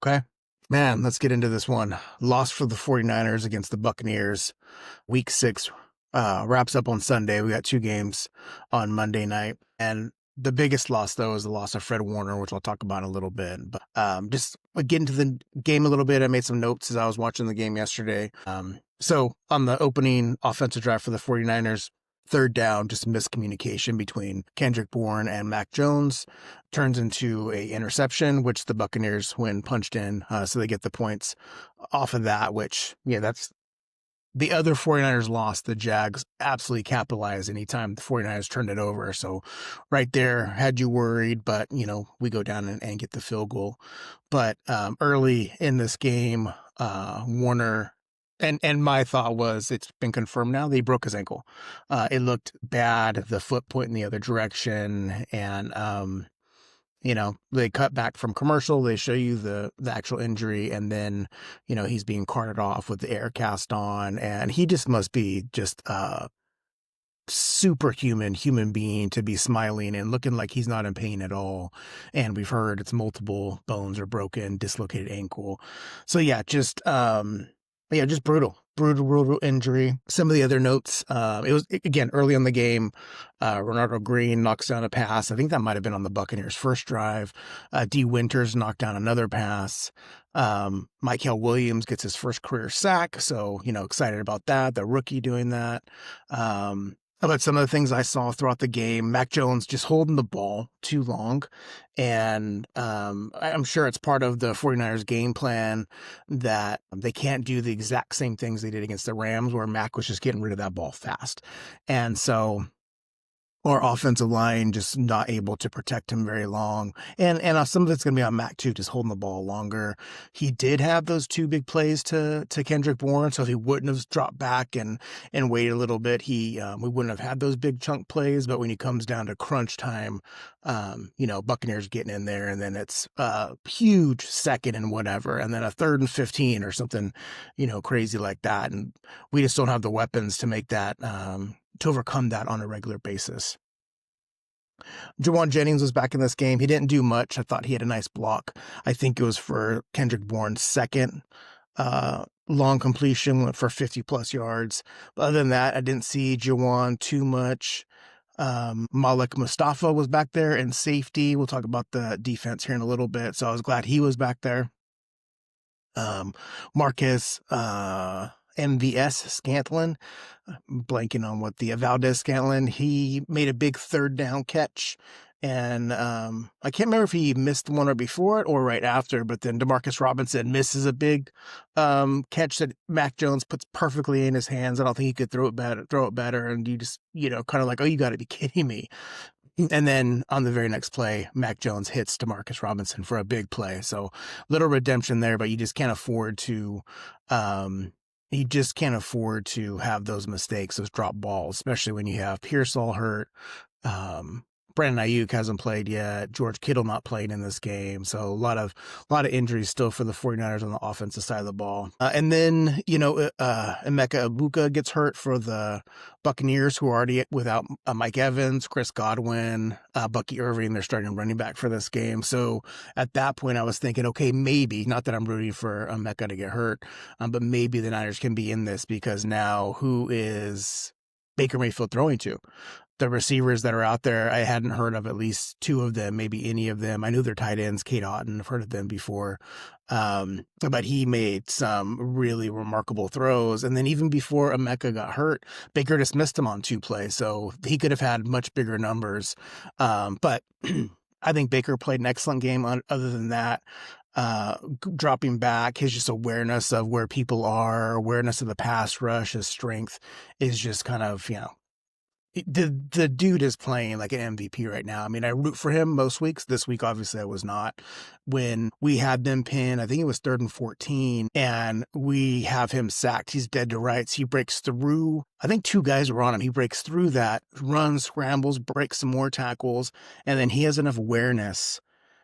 Okay. Man, let's get into this one. Loss for the 49ers against the Buccaneers. Week 6 wraps up on Sunday. We got 2 games on Monday night. And the biggest loss, though, is the loss of Fred Warner, which I'll talk about in a little bit. But just get into the game a little bit. I made some notes as I was watching the game yesterday. So on the opening offensive drive for the 49ers, third down, just miscommunication between Kendrick Bourne and Mac Jones turns into a interception, which the Buccaneers win punched in. So they get the points off of that, which, yeah, that's the other 49ers lost. The Jags absolutely capitalized anytime the 49ers turned it over. So right there had you worried, but, we go down and get the field goal. But early in this game, Warner, and my thought was, it's been confirmed now, they broke his ankle. It looked bad, the foot pointing the other direction, and they cut back from commercial. They show you the actual injury, and then, he's being carted off with the air cast on, and he just must be just a superhuman human being to be smiling and looking like he's not in pain at all. And we've heard it's multiple bones are broken, dislocated ankle. So yeah, just brutal injury. Some of the other notes, it was, again, early on the game, Ronaldo Green knocks down a pass. I think that might have been on the Buccaneers' first drive. D. Winters knocked down another pass. Michael Williams gets his first career sack. So, excited about that. The rookie doing that. About some of the things I saw throughout the game, Mac Jones just holding the ball too long. And I'm sure it's part of the 49ers game plan that they can't do the exact same things they did against the Rams, where Mac was just getting rid of that ball fast. And so our offensive line just not able to protect him very long. And some of it's going to be on Mac too, just holding the ball longer. He did have those 2 big plays to Kendrick Bourne. So if he wouldn't have dropped back and waited a little bit, we wouldn't have had those big chunk plays. But when he comes down to crunch time, Buccaneers getting in there, and then it's a huge 2nd and whatever, and then a 3rd and 15 or something, crazy like that. And we just don't have the weapons to make that, to overcome that on a regular basis. Jawan Jennings was back in this game. He didn't do much. I thought he had a nice block. I think it was for Kendrick Bourne's 2nd long completion, went for 50-plus yards. But other than that, I didn't see Jawan too much. Malik Mustafa was back there in safety. We'll talk about the defense here in a little bit. So I was glad he was back there. Marcus MVS Scantlin, blanking on what the Valdez Scantlin, he made a big 3rd down catch. And I can't remember if he missed one or before it or right after, but then Demarcus Robinson misses a big catch that Mac Jones puts perfectly in his hands. I don't think he could throw it better. And you just, kind of like, oh, you got to be kidding me. And then on the very next play, Mac Jones hits Demarcus Robinson for a big play. So little redemption there, but you just can't afford to have those mistakes, those drop balls, especially when you have Pearsall hurt. Brandon Ayuk hasn't played yet. George Kittle not playing in this game. So a lot of injuries still for the 49ers on the offensive side of the ball. And then, Emeka Ibuka gets hurt for the Buccaneers, who are already without Mike Evans, Chris Godwin, Bucky Irving, their starting running back for this game. So at that point, I was thinking, okay, maybe, not that I'm rooting for Emeka to get hurt, but maybe the Niners can be in this, because now who is Baker Mayfield throwing to? The receivers that are out there, I hadn't heard of at least 2 of them, maybe any of them. I knew their tight ends, Kate Otten, I've heard of them before. But he made some really remarkable throws. And then even before Emeka got hurt, Baker just missed him on 2 plays. So he could have had much bigger numbers. But I think Baker played an excellent game. Other than that, dropping back, his just awareness of where people are, awareness of the pass rush, his strength is just kind of, the dude is playing like an MVP right now. I mean, I root for him most weeks. This week, obviously, I was not. When we had them pinned, I think it was 3rd and 14, and we have him sacked. He's dead to rights. He breaks through. I think 2 guys were on him. He breaks through that, runs, scrambles, breaks some more tackles, and then he has enough awareness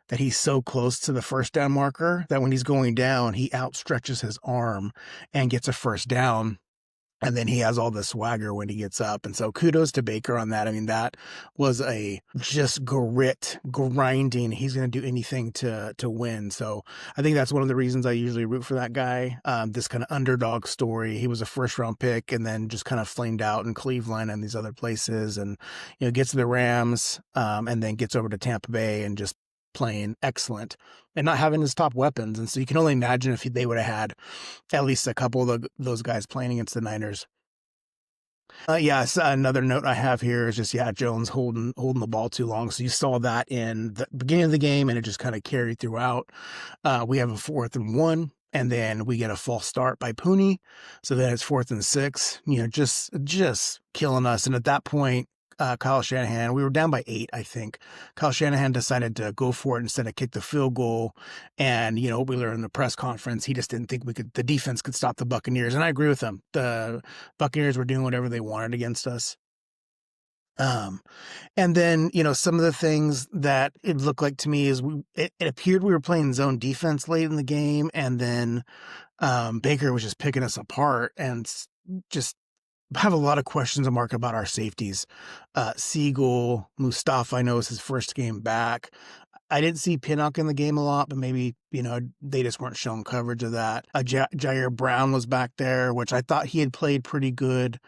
that he's so close to the first down marker that when he's going down, he outstretches his arm and gets a first down. And then he has all the swagger when he gets up. And so kudos to Baker on that. I mean, that was a just grinding. He's going to do anything to win. So I think that's one of the reasons I usually root for that guy. This kind of underdog story. He was a first round pick and then just kind of flamed out in Cleveland and these other places, and, gets to the Rams, and then gets over to Tampa Bay and just playing excellent and not having his top weapons. And so you can only imagine if they would have had at least a couple of those guys playing against the Niners. Yes, another note I have here is just, Jones holding the ball too long. So you saw that in the beginning of the game, and it just kind of carried throughout. We have a 4th and 1, and then we get a false start by Pooney. So then it's 4th and 6, just killing us. And at that point, Kyle Shanahan, we were down by 8, I think. Kyle Shanahan decided to go for it instead of kick the field goal. And, we learned in the press conference, he just didn't think the defense could stop the Buccaneers. And I agree with him. The Buccaneers were doing whatever they wanted against us. And then, some of the things that it looked like to me is it appeared we were playing zone defense late in the game. And then Baker was just picking us apart and just have a lot of questions about our safeties. Siegel, Mustafa, I know, is his first game back. I didn't see Pinnock in the game a lot, but maybe, they just weren't showing coverage of that. Jair Brown was back there, which I thought he had played pretty good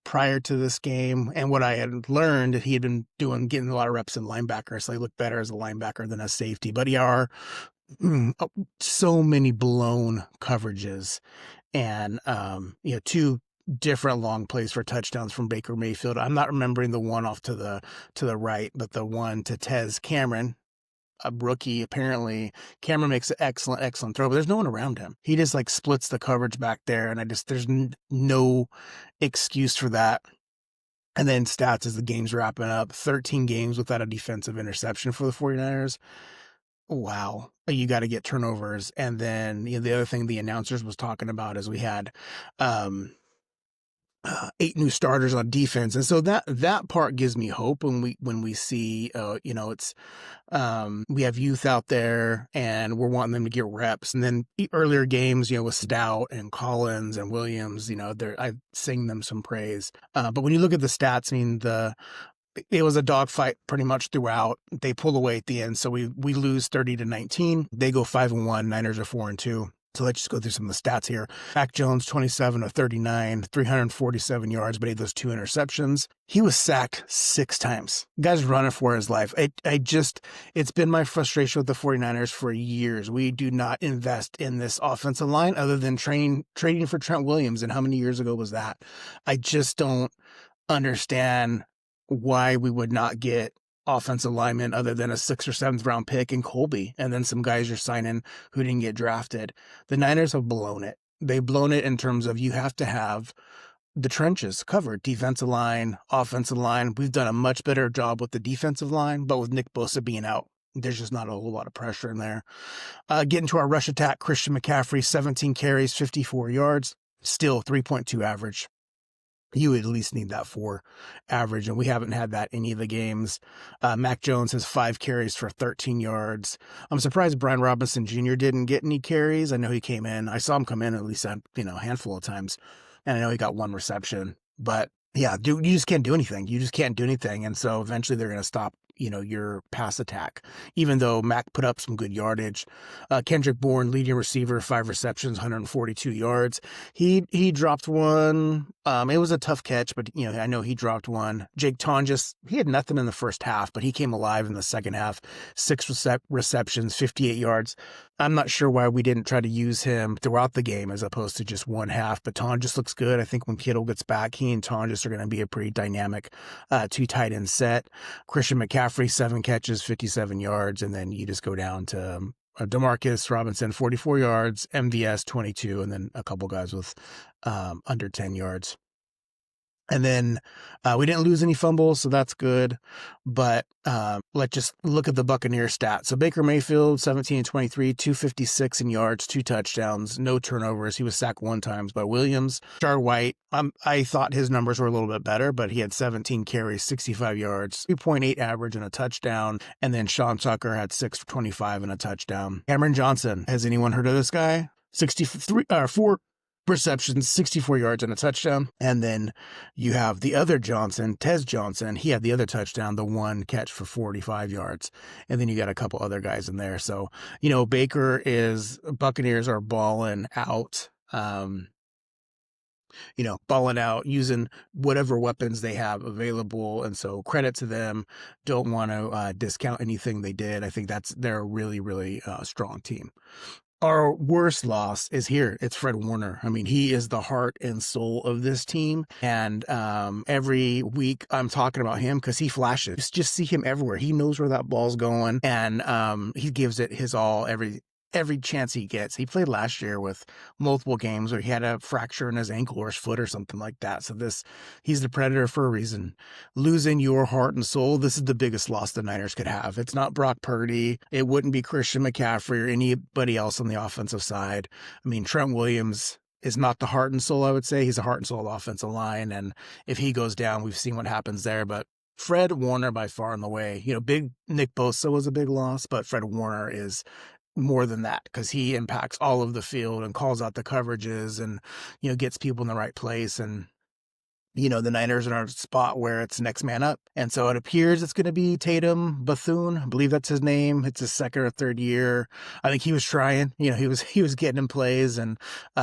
prior to this game. And what I had learned, he had been getting a lot of reps in linebacker, so he looked better as a linebacker than a safety. But so many blown coverages, and, 2 different long plays for touchdowns from Baker Mayfield. I'm not remembering the one off to the right, but the one to Tez Cameron, a rookie. Apparently Cameron makes an excellent throw, but there's no one around him. He just splits the coverage back there, and there's no excuse for that. And then stats as the game's wrapping up: 13 games without a defensive interception for the 49ers. Wow. You got to get turnovers. And then, the other thing the announcers was talking about is we had, 8 new starters on defense. And so that part gives me hope when we see, it's, we have youth out there and we're wanting them to get reps. And then earlier games, with Stout and Collins and Williams, I sing them some praise. But when you look at the stats, I mean, it was a dogfight pretty much throughout. They pull away at the end. So we lose 30-19. They go 5-1. Niners are 4-2. So let's just go through some of the stats here. Mac Jones, 27 of 39, 347 yards, but he had those 2 interceptions. He was sacked 6 times. Guy's running for his life. It's been my frustration with the 49ers for years. We do not invest in this offensive line other than trading for Trent Williams. And how many years ago was that? I just don't understand why we would not get offensive lineman other than a 6th or 7th round pick in Colby, and then some guys you're signing who didn't get drafted. The Niners have blown it. They've blown it in terms of you have to have the trenches covered, defensive line, offensive line. We've done a much better job with the defensive line, but with Nick Bosa being out, there's just not a whole lot of pressure in there. Getting to our rush attack, Christian McCaffrey, 17 carries, 54 yards, still 3.2 average. You would at least need that 4 average, and we haven't had that any of the games. Mac Jones has 5 carries for 13 yards. I'm surprised Brian Robinson Jr. didn't get any carries. I know he came in. I saw him come in at least a handful of times, and I know he got 1 reception. But yeah, dude, you just can't do anything. You just can't do anything, and so eventually they're going to stop your pass attack, even though Mac put up some good yardage. Kendrick Bourne, leading receiver, 5 receptions, 142 yards. He dropped one. It was a tough catch, but I know he dropped one. Jake Tonjes, he had nothing in the first half, but he came alive in the second half. 6 receptions, 58 yards. I'm not sure why we didn't try to use him throughout the game as opposed to just one half, but Tonjes looks good. I think when Kittle gets back, he and Tonjes are going to be a pretty dynamic 2 tight end set. Christian McCaffrey, 7 catches, 57 yards, and then you just go down to Demarcus Robinson, 44 yards, MVS, 22, and then a couple guys with under 10 yards. And then we didn't lose any fumbles, so that's good. But let's just look at the Buccaneers stats. So Baker Mayfield, 17-23, 256 in yards, 2 touchdowns, no turnovers. He was sacked 1 time by Williams. Rashard White, I thought his numbers were a little bit better, but he had 17 carries, 65 yards, 3.8 average and a touchdown. And then Sean Tucker had 6 for 25 and a touchdown. Cameron Johnson, has anyone heard of this guy? 4 receptions, 64 yards and a touchdown. And then you have the other Johnson, Tez Johnson. He had the other touchdown, the one catch for 45 yards. And then you got a couple other guys in there. So, Buccaneers are balling out. Balling out using whatever weapons they have available. And so credit to them. Don't want to discount anything they did. I think they're a really, really strong team. Our worst loss is here. It's Fred Warner. I mean, he is the heart and soul of this team. And every week I'm talking about him because he flashes. Just see him everywhere. He knows where that ball's going, and he gives it his all every chance he gets. He played last year with multiple games where he had a fracture in his ankle or his foot or something like that. So he's the Predator for a reason. Losing your heart and soul, this is the biggest loss the Niners could have. It's not Brock Purdy. It wouldn't be Christian McCaffrey or anybody else on the offensive side. I mean, Trent Williams is not the heart and soul, I would say. He's a heart and soul of the offensive line. And if he goes down, we've seen what happens there. But Fred Warner by far and away. Big Nick Bosa was a big loss, but Fred Warner is more than that because he impacts all of the field and calls out the coverages and, gets people in the right place. And, the Niners are in a spot where it's next man up. And so it appears it's going to be Tatum Bethune. I believe that's his name. It's his second or third year. I think he was trying, he was getting in plays and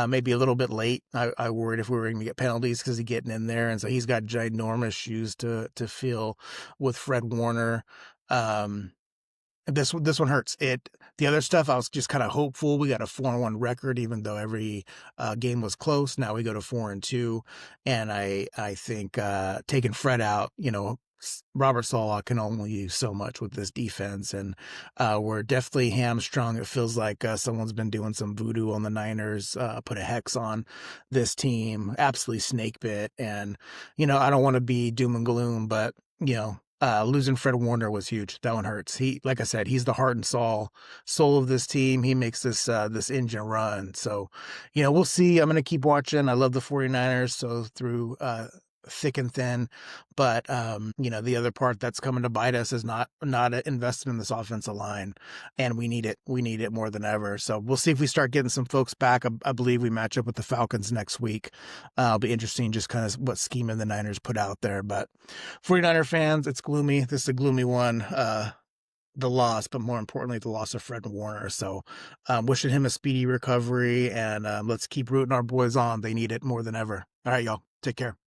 maybe a little bit late. I worried if we were going to get penalties because he's getting in there. And so he's got ginormous shoes to fill with Fred Warner. This one hurts. The other stuff, I was just kind of hopeful. We got a 4-1 record, even though every game was close. Now we go to 4-2, and I think taking Fred out, Robert Saleh can only use so much with this defense, and we're definitely hamstrung. It feels like someone's been doing some voodoo on the Niners, put a hex on this team, absolutely snake bit. And I don't want to be doom and gloom, but losing Fred Warner was huge. That one hurts. Like I said, he's the heart and soul of this team. He makes this engine run. So, we'll see. I'm going to keep watching. I love the 49ers. So through thick and thin, but the other part that's coming to bite us is not invested in this offensive line, and we need it more than ever. So we'll see if we start getting some folks back. I believe we match up with the Falcons next week. It'll be interesting just kind of what scheming the Niners put out there. But 49er fans, it's gloomy. This is a gloomy one. The loss, but more importantly, the loss of Fred Warner. So wishing him a speedy recovery, and let's keep rooting our boys on. They need it more than ever. All right, y'all. Take care.